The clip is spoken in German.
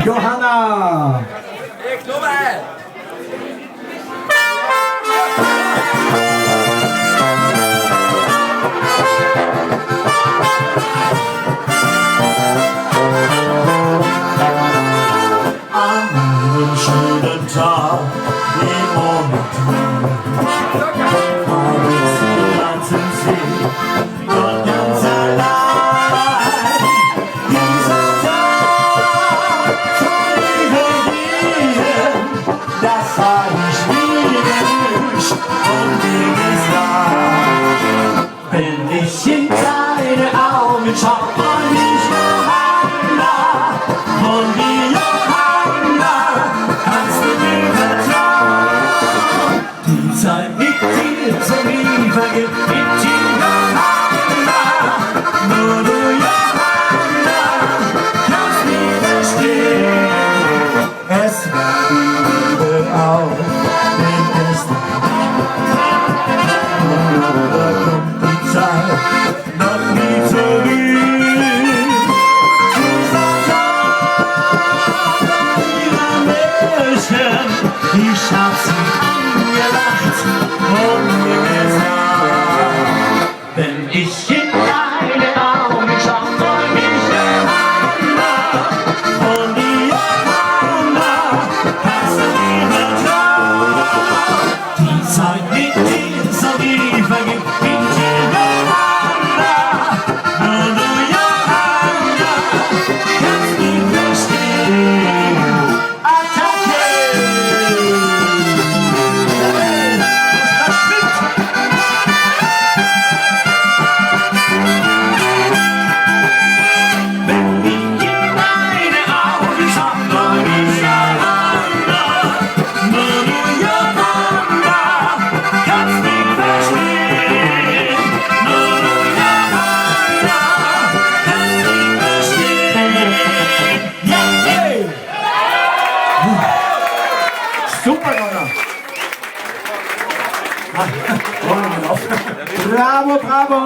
Johanna. Schönen Tag, wie momentan hab ich sie tanzen sehen, dort ganz allein. Dieser Tag vorübergehen, das hab ich mir gewünscht und mir gesagt. Wenn ich in deine Augen schau, und ich Johanna, und die Johanna, kannst du mir vertrauen? Die Zeit mit dir so nie vergeht, mit dir Johanna, nur du Johanna, kannst mich verstehen. Es war die Liebe auch, wenn es da kommt die Zeit noch nie zurück. Ich hab sie angelacht und mir gesagt, wenn ich in deine Augen schau, soll mich Johanna, und die Johanna, kannst du mir vertrauen? Die Zeit mit dir soll nie vergehen, mit dir Johanna, nur du Johanna, kannst mich verstehen. Super, Johanna. Bravo, bravo.